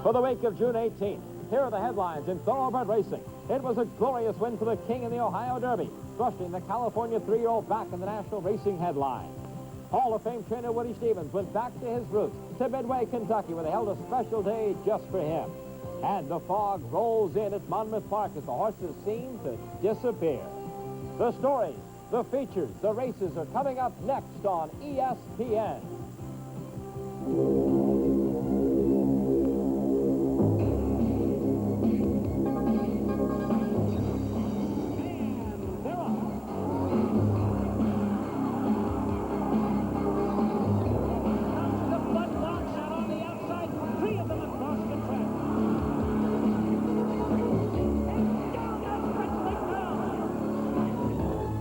For the week of June 18th, here are the headlines in Thoroughbred racing. It was a glorious win for the King in the Ohio Derby, thrusting the California 3-year-old back in the national racing headlines. Hall of Fame trainer Woody Stevens went back to his roots, to Midway, Kentucky, where they held a special day just for him. And the fog rolls in at Monmouth Park as the horses seem to disappear. The stories, the features, the races are coming up next on ESPN.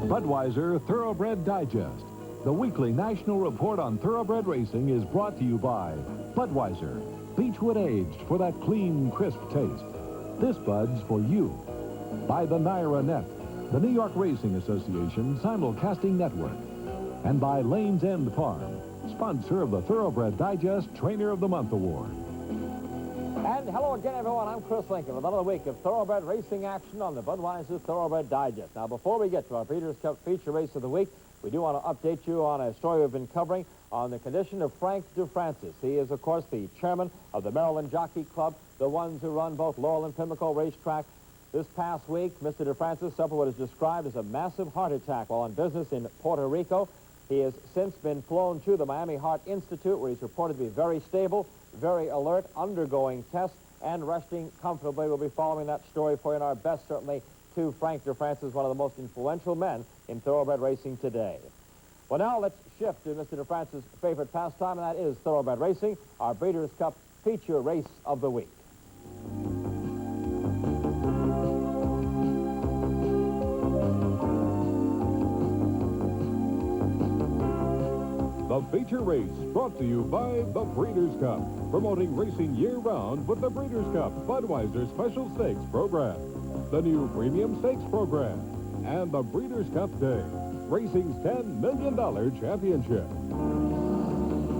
Budweiser Thoroughbred Digest. The weekly national report on thoroughbred racing is brought to you by Budweiser, Beechwood aged for that clean, crisp taste. This Bud's for you. By the Naira Net, the New York Racing Association simulcasting network. And by Lane's End Farm, sponsor of the Thoroughbred Digest Trainer of the Month Award. And hello again, everyone. I'm Chris Lincoln with another week of thoroughbred racing action on the Budweiser Thoroughbred Digest. Now, before we get to our Breeders' Cup feature race of the week, we do want to update you on a story we've been covering on the condition of Frank DeFrancis. He is, of course, the chairman of the Maryland Jockey Club, the ones who run both Laurel and Pimlico Racetrack. This past week, Mr. DeFrancis suffered what is described as a massive heart attack while on business in Puerto Rico. He has since been flown to the Miami Heart Institute, where he's reported to be very stable, very alert, undergoing tests, and resting comfortably. We'll be following that story for you, and our best, certainly, to Frank DeFrancis, one of the most influential men in thoroughbred racing today. Well, now let's shift to Mr. DeFrancis' favorite pastime, and that is thoroughbred racing, our Breeders' Cup feature race of the week. The feature race brought to you by the Breeders' Cup, promoting racing year-round with the Breeders' Cup Budweiser Special Stakes program, the new Premium Stakes program, and the Breeders' Cup Day, racing's $10 million championship.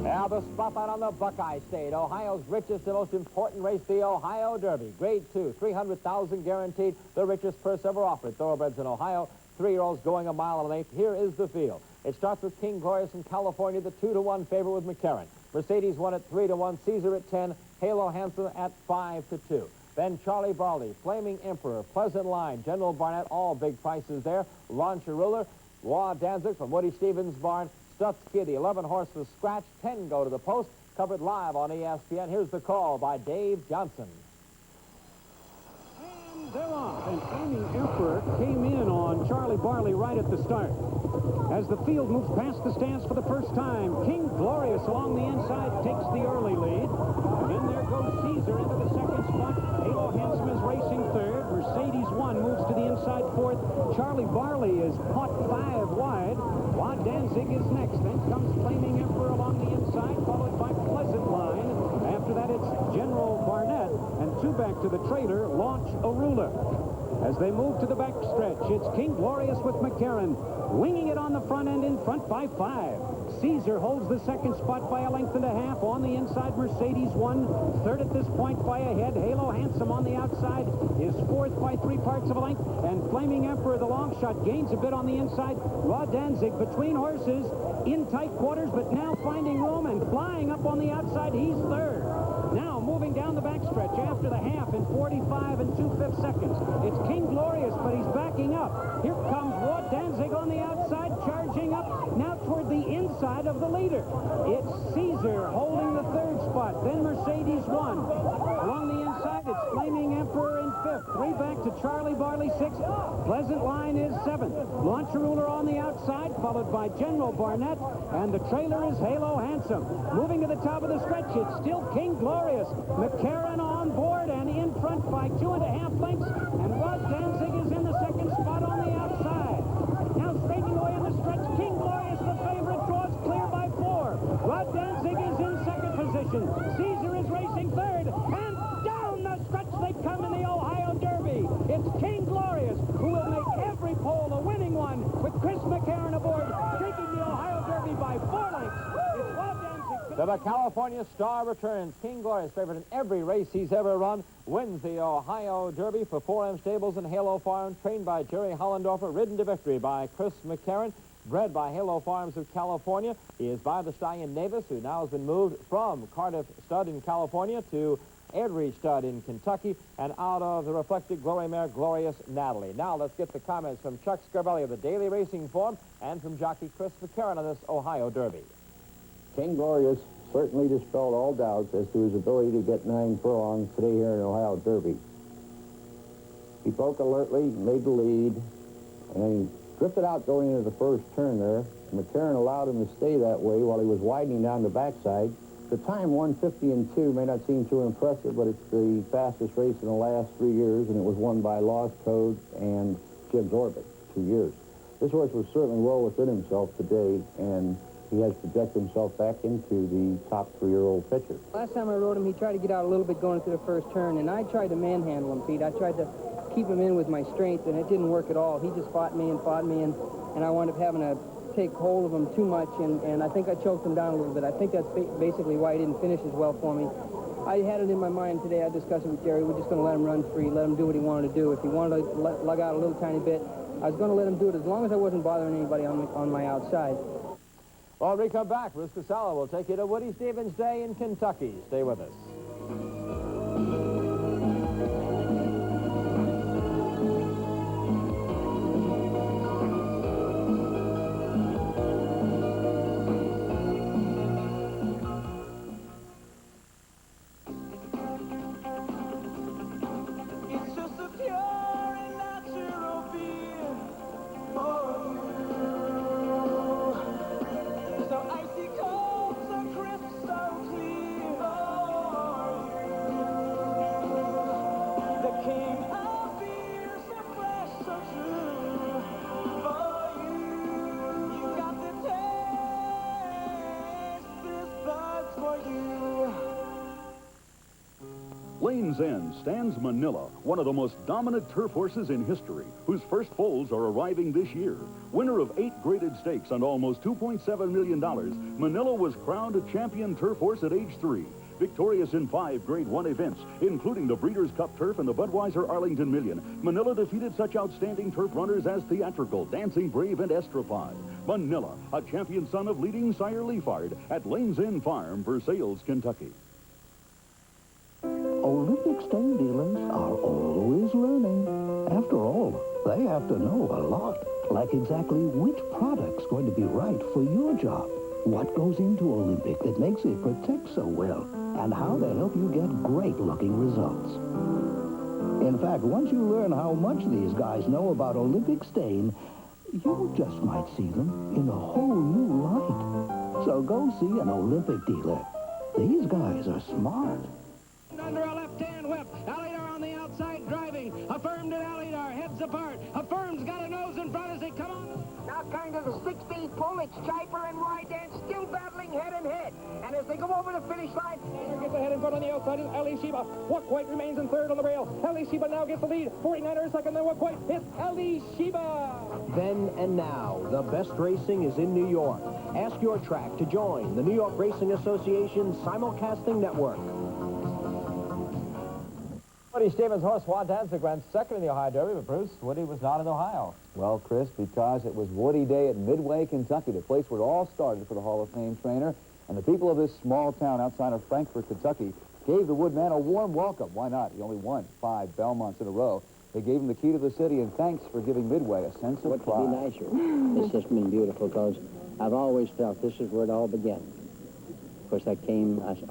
Now the spotlight on the Buckeye State, Ohio's richest and most important race, the Ohio Derby. Grade 2, $300,000 guaranteed, the richest purse ever offered. Thoroughbreds in Ohio, 3-year-olds going a mile and an eighth. Here is the field. It starts with King Glorious in California, the 2-to-1 favorite with McCarran. Mercedes won at 3-to-1, Caesar at 10, Halo Handsome at 5-to-2. Then Charlie Barley, Flaming Emperor, Pleasant Line, General Barnett, all big prices there. Launcher Ruler, Law Danzig from Woody Stevens' barn. Stutsky, the 11 horses scratch, 10 go to the post. Covered live on ESPN. Here's the call by Dave Johnson. And they're off. And Flaming Emperor came in on Charlie Barley right at the start. As the field moves past the stands for the first time, King Glorious along the inside takes the early lead. And then there goes Caesar into the second spot. Halo Handsome is racing third. Mercedes 1 moves to the inside fourth. Charlie Barley is caught 5 wide. Rod Danzig is next. Then comes Flaming Emperor along the inside, followed by Pleasant Line. After that, it's General Barnett. And 2 back to the trailer, Launch a Ruler. As they move to the back stretch, it's King Glorious with McCarran, winging it on the front end in front by 5. Caesar holds the second spot by a length and a half. On the inside, Mercedes 1. Third at this point by a head. Halo Handsome on the outside is fourth by 3 parts of a length. And Flaming Emperor, the long shot, gains a bit on the inside. Rod Danzig between horses in tight quarters, but now finding room and flying up on the outside. He's third. Now moving down the backstretch after the half in 45 and 2/5 seconds. It's King Glorious, but he's backing up. Here comes Rod Danzig on the outside, charging up now toward the inside of the leader. It's Caesar holding the third spot. Then Mercedes 1. Along the inside, it's Flaming Emperor in 5th. 3 back to Charlie Barley 6th. Pleasant Line is 7th. Launcher Ruler on the outside, followed by General Barnett. And the trailer is Halo Handsome. Moving to the top of the stretch, it's still King Glorious. McCarran on board and in front by 2.5 lengths. And Rod Danzig is in the second spot on the outside. Now straightening away in the stretch, King Glorious, the favorite, draws clear by 4. Rod Danzig is in second position. Caesar is racing third. And down the stretch they come in the Ohio Derby. It's King Glorious who will make every pole a winning one with Chris McCarran aboard, taking the Ohio Derby by 4 lengths. It's Rod Danzig. To the California Star returns. King Glorious, favorite in every race he's ever run, wins the Ohio Derby for 4M Stables and Halo Farm, trained by Jerry Hollendorfer, ridden to victory by Chris McCarron, bred by Halo Farms of California. He is by the stallion Navis, who now has been moved from Cardiff Stud in California to Airdrie Stud in Kentucky, and out of the reflected Glory mare, Glorious Natalie. Now let's get the comments from Chuck Scarvelli of the Daily Racing Form and from jockey Chris McCarron on this Ohio Derby. King Glorious certainly dispelled all doubts as to his ability to get 9 furlongs today here in Ohio Derby. He broke alertly, made the lead, and then he drifted out going into the first turn there. McCarron allowed him to stay that way while he was widening down the backside. The time 1:50-2 may not seem too impressive, but it's the fastest race in the last 3 years, and it was won by Lost Code and Jim's Orbit, 2 years. This horse was certainly well within himself today, and he has projected himself back into the top 3-year-old pitcher. Last time I rode him, he tried to get out a little bit going through the first turn, and I tried to manhandle him, Pete. I tried to keep him in with my strength, and it didn't work at all. He just fought me, and I wound up having to take hold of him too much, and I think I choked him down a little bit. I think that's basically why he didn't finish as well for me. I had it in my mind today. I discussed it with Jerry. We're just going to let him run free, let him do what he wanted to do. If he wanted to lug out a little tiny bit, I was going to let him do it as long as I wasn't bothering anybody on my outside. Well, when we come back, Bruce Casella will take you to Woody Stevens Day in Kentucky. Stay with us. Lane's End stands Manila, one of the most dominant turf horses in history, whose first foals are arriving this year. Winner of 8 graded stakes and almost $2.7 million, Manila was crowned a champion turf horse at age 3. Victorious in 5 Grade 1 events, including the Breeders' Cup Turf and the Budweiser Arlington Million, Manila defeated such outstanding turf runners as Theatrical, Dancing Brave, and Estropod. Manila, a champion son of leading sire Leafard at Lane's End Farm, Versailles, Kentucky. Olympic stain dealers are always learning. After all, they have to know a lot, like exactly which product's going to be right for your job, what goes into Olympic that makes it protect so well, and how to help you get great-looking results. In fact, once you learn how much these guys know about Olympic stain, you just might see them in a whole new light. So go see an Olympic dealer. These guys are smart. Under a left-hand whip. Alidar on the outside driving. Affirmed and Alidar heads apart. Affirmed's got a nose in front as they come on. Now kind of the 16th pull. It's Chiper and Rydance still battling head and head. And as they go over the finish line... Gets ahead in front on the outside is Ali Sheba. Walk White remains in third on the rail. Ali Sheba now gets the lead. 49er second, then Walk White. It's Ali Sheba. Then and now, the best racing is in New York. Ask your track to join the New York Racing Association simulcasting network. Woody Stevens' horse Wadanza ran second in the Ohio Derby, but Bruce, Woody was not in Ohio. Well, Chris, because it was Woody Day at Midway, Kentucky, the place where it all started for the Hall of Fame trainer, and the people of this small town outside of Frankfort, Kentucky, gave the Woodman a warm welcome. Why not? He only won 5 Belmonts in a row. They gave him the key to the city, and thanks for giving Midway a sense of pride. What could be nicer? It's just been beautiful, because I've always felt this is where it all began. Of course, I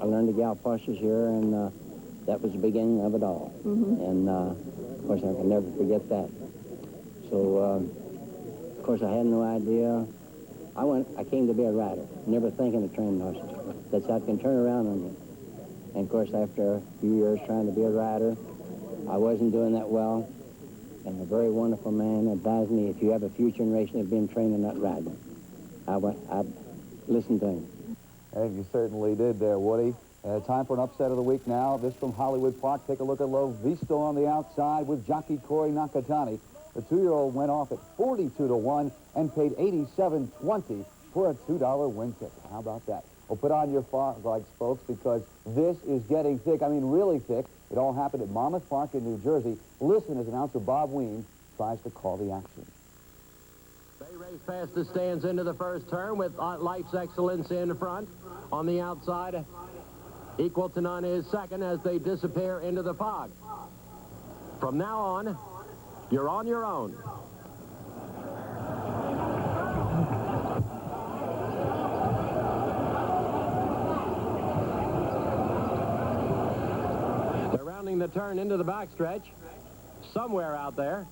learned the gallop horses here, and that was the beginning of it all. And, of course, I can never forget that. So, of course, I had no idea. I came to be a rider, never thinking of training horses. That's how it can turn around on you. And, of course, after a few years trying to be a rider, I wasn't doing that well. And a very wonderful man advised me, if you have a future in racing, it'd be in training, not riding. I listened to him. I think you certainly did there, Woody. Time for an upset of the week now. This from Hollywood Park. Take a look at Lo Visto on the outside with jockey Corey Nakatani. The 2-year-old went off at 42 to 1 and paid $87.20 for a $2 win ticket. How about that? Well, put on your fog lights, folks, because this is getting thick. I mean, really thick. It all happened at Monmouth Park in New Jersey. Listen as announcer Bob Ween tries to call the action. They race past the stands into the first turn with Life's Excellence in front. On the outside, Equal to None is second as they disappear into the fog. From now on, you're on your own. They're rounding the turn into the backstretch. Somewhere out there.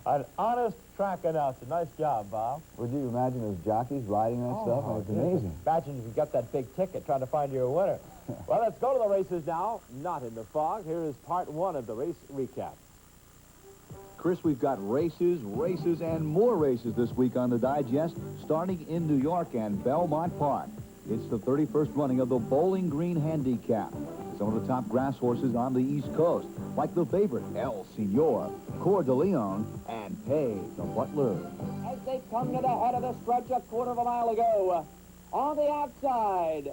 An honest track announcer. Nice job, Bob. Would you imagine those jockeys riding that stuff? It's amazing. Imagine if you got that big ticket trying to find your winner. Well, let's go to the races now. Not in the fog. Here is part one of the race recap. Chris, we've got races, and more races this week on the Digest, starting in New York and Belmont Park. It's the 31st running of the Bowling Green Handicap. Some of the top grass horses on the East Coast, like the favorite El Senor, Coeur de Leon, and Pay the Butler. As they come to the head of the stretch a quarter of a mile ago, on the outside,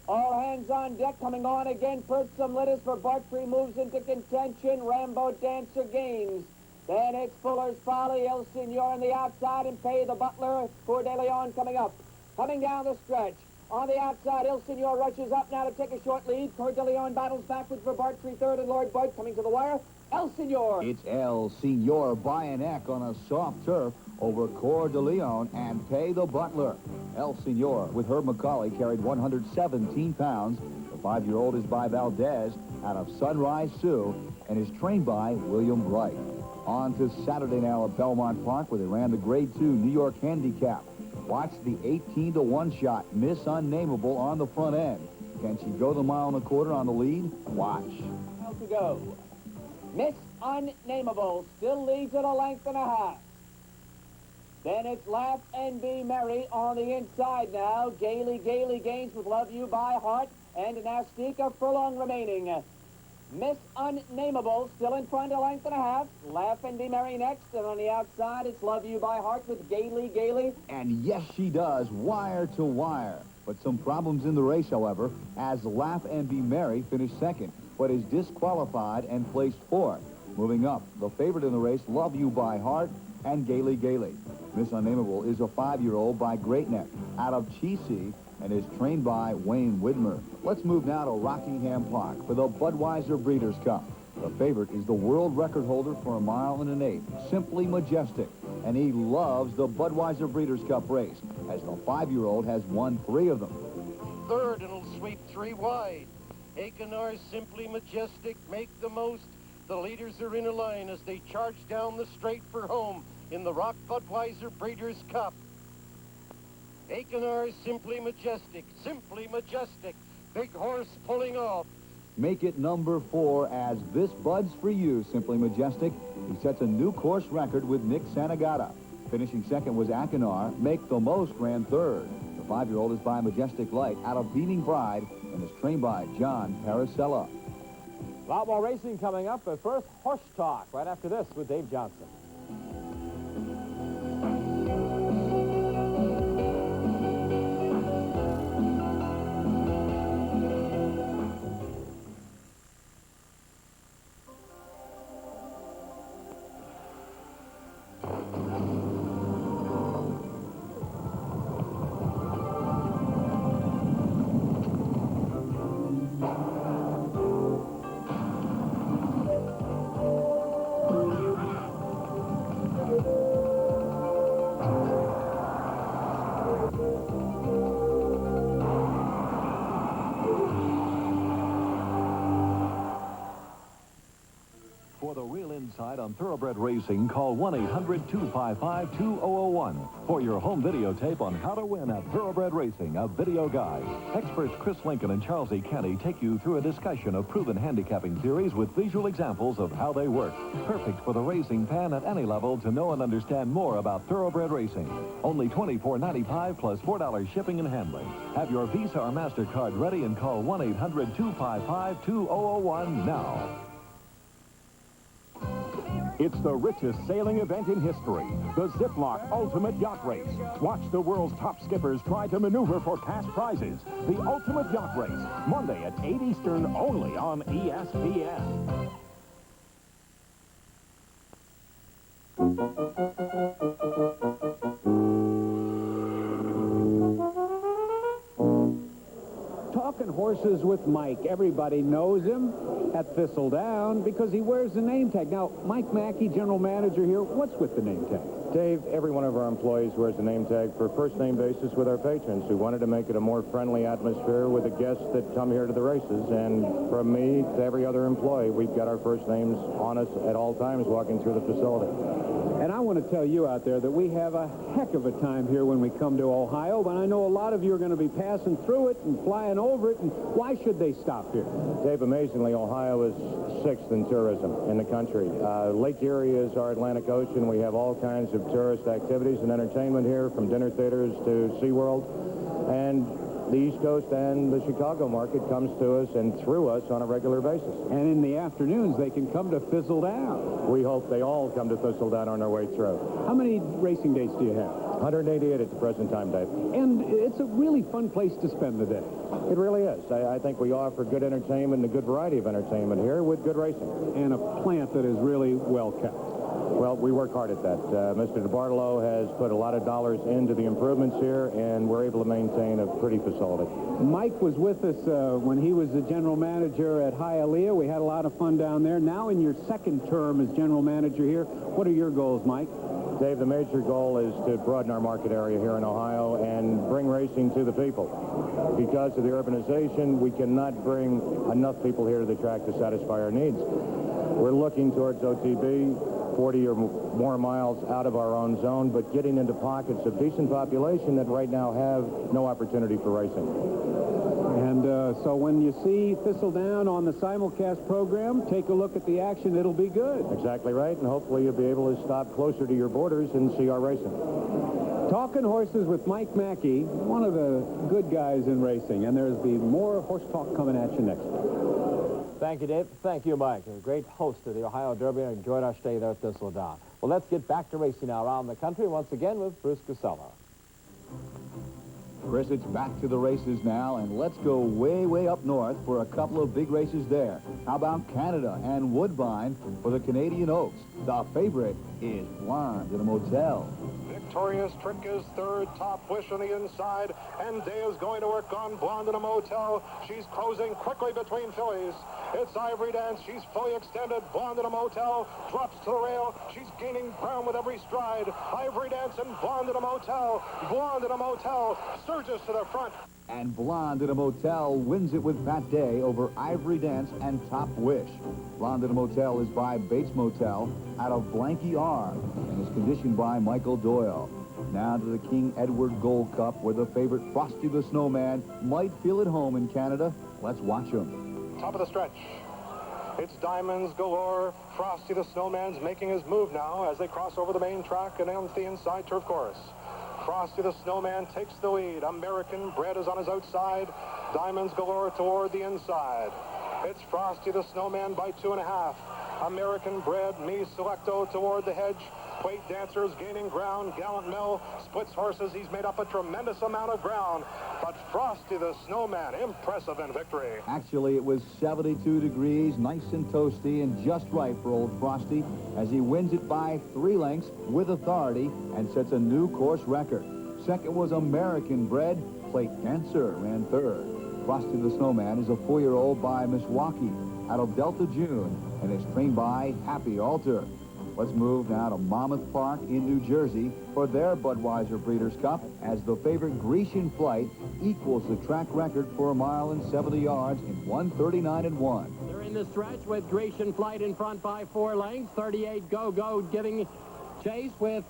all hands on deck, coming on again. First, some letters for Bartrey moves into contention. Rambo Dancer gains. Then it's Fuller's Folly, El Senor on the outside, and Pay the Butler. Coeur de Leon coming up. Coming down the stretch. On the outside, El Senor rushes up now to take a short lead. Coeur de Leon battles backwards for Bartrey third, and Lord Bud coming to the wire. El Senor. It's El Senor by a neck on a soft turf over Coeur de Leon and Pay the Butler. El Senor with Herb McCauley carried 117 pounds. The 5-year-old is by Valdez out of Sunrise Sioux and is trained by William Bright. On to Saturday now at Belmont Park where they ran the Grade 2 New York Handicap. Watch the 18-to-1 shot, Miss Unnameable on the front end. Can she go the mile and a quarter on the lead? Watch. Now to go. Miss Unnameable still leads at a length and a half. Then it's Laugh and Be Merry on the inside now. Gaily gains with Love You by Heart, and Nastique a furlong remaining. Miss Unnameable still in front, a length and a half. Laugh and Be Merry next, and on the outside it's Love You by Heart with Gaily. And yes, she does, wire to wire. But some problems in the race, however, as Laugh and Be Merry finished second, but is disqualified and placed fourth. Moving up, the favorite in the race, Love You by Heart, and Gaily. Miss Unnameable is a 5-year-old by Great Neck out of Cheesy and is trained by Wayne Widmer. Let's move now to Rockingham Park for the Budweiser Breeders' Cup. The favorite is the world record holder for a mile and an eighth, Simply Majestic, and he loves the Budweiser Breeders' Cup race, as the 5-year-old has won 3 of them. Third, it'll sweep 3 wide. Akenar's Simply Majestic make the most. The leaders are in a line as they charge down the straight for home in the Rock Budweiser Breeders' Cup. Akenar's Simply Majestic, big horse pulling off. Make it number 4 as This Bud's for You, Simply Majestic. He sets a new course record with Nick Santagata. Finishing second was Akenar. Make the Most ran third. The 5-year-old is by Majestic Light out of Beaming Pride and is trained by John Paracella. A lot more racing coming up, but first, Horse Talk, right after this with Dave Johnson. For the real insight on thoroughbred racing, call 1-800-255-2001 for your home videotape on how to win at Thoroughbred Racing, a video guide. Experts Chris Lincoln and Charles E. Kenny take you through a discussion of proven handicapping theories with visual examples of how they work. Perfect for the racing fan at any level to know and understand more about thoroughbred racing. Only $24.95 plus $4 shipping and handling. Have your Visa or MasterCard ready and call 1-800-255-2001 now. It's the richest sailing event in history, the Ziploc Ultimate Yacht Race. Watch the world's top skippers try to maneuver for cash prizes. The Ultimate Yacht Race, Monday at 8 Eastern, only on ESPN. Talking horses with Mike. Everybody knows him at Thistle Down because he wears the name tag. Now, Mike Mackey, general manager here, what's with the name tag? Dave, every one of our employees wears a name tag for first-name basis with our patrons who wanted to make it a more friendly atmosphere with the guests that come here to the races. And from me to every other employee, we've got our first names on us at all times walking through the facility. And I want to tell you out there that we have a heck of a time here when we come to Ohio, but I know a lot of you are going to be passing through it and flying over it, and why should they stop here? Dave, amazingly, Ohio is sixth in tourism in the country. Lake Erie is our Atlantic Ocean. We have all kinds of tourist activities and entertainment here, from dinner theaters to SeaWorld. And the East Coast and the Chicago market comes to us and through us on a regular basis. And in the afternoons, they can come to Thistle Down. We hope they all come to Thistle Down on their way through. How many racing dates do you have? 188 at the present time, Dave. And it's a really fun place to spend the day. It really is. I think we offer good entertainment and a good variety of entertainment here with good racing. And a plant that is really well kept. Well, we work hard at that. Mr. DeBartolo has put a lot of dollars into the improvements here, and we're able to maintain a pretty facility. Mike was with us when he was the general manager at Hialeah. We had a lot of fun down there. Now in your second term as general manager here, what are your goals, Mike? Dave, the major goal is to broaden our market area here in Ohio and bring racing to the people. Because of the urbanization, we cannot bring enough people here to the track to satisfy our needs. We're looking towards OTB, 40 or more miles out of our own zone, but getting into pockets of decent population that right now have no opportunity for racing. And so when you see Thistle Down on the simulcast program, take a look at the action. It'll be good. Exactly right, and hopefully you'll be able to stop closer to your borders and see our racing. Talking horses with Mike Mackey, one of the good guys in racing, and there's be more horse talk coming at you next week. Thank you, Dave. Thank you, Mike. A great host of the Ohio Derby. I enjoyed our stay there at Thistle Down. Well, let's get back to racing now around the country once again with Bruce Casella. Chris, it's back to the races now, and let's go way, way up north for a couple of big races there. How about Canada and Woodbine for the Canadian Oaks? The favorite is Blonde in a Motel. Victorious Trick is third, Top Wish on the inside, and Day is going to work on Blonde in a Motel. She's closing quickly between fillies. It's Ivory Dance. She's fully extended. Blonde in a Motel drops to the rail. She's gaining ground with every stride. Ivory Dance and Blonde in a Motel. Blonde in a Motel surges to the front. And Blonde in a Motel wins it with Pat Day over Ivory Dance and Top Wish. Blonde in a Motel is by Bates Motel out of Blanky R and is conditioned by Michael Doyle. Now to the King Edward Gold Cup, where the favorite Frosty the Snowman might feel at home in Canada. Let's watch him. Top of the stretch. It's diamonds galore. Frosty the Snowman's making his move now as they cross over the main track and on the inside turf course. Frosty the Snowman takes the lead. American Bread is on his outside. Diamonds galore toward the inside. It's Frosty the Snowman by 2.5. American Bread, Me Selecto toward the hedge. Quaint Dancers gaining ground. Gallant Mill splits horses. He's made up a tremendous amount of ground. But Frosty the Snowman, impressive in victory. Actually, it was 72 degrees, nice and toasty, and just right for old Frosty as he wins it by 3 lengths with authority and sets a new course record. Second was American Bread. Plate Dancer ran third. Frosty the Snowman is a 4-year-old by Milwaukee out of Delta June and is trained by Happy Alter. Let's move now to Monmouth Park in New Jersey for their Budweiser Breeders' Cup as the favorite Grecian Flight equals the track record for 1 mile and 70 yards in 1:39.1. They're in the stretch with Grecian Flight in front by 4 lengths. 38 Go-Go giving chase with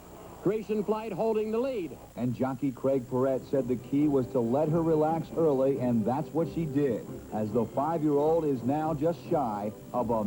Grecian Flight holding the lead. And jockey Craig Perrette said the key was to let her relax early, and that's what she did, as the 5-year-old is now just shy of a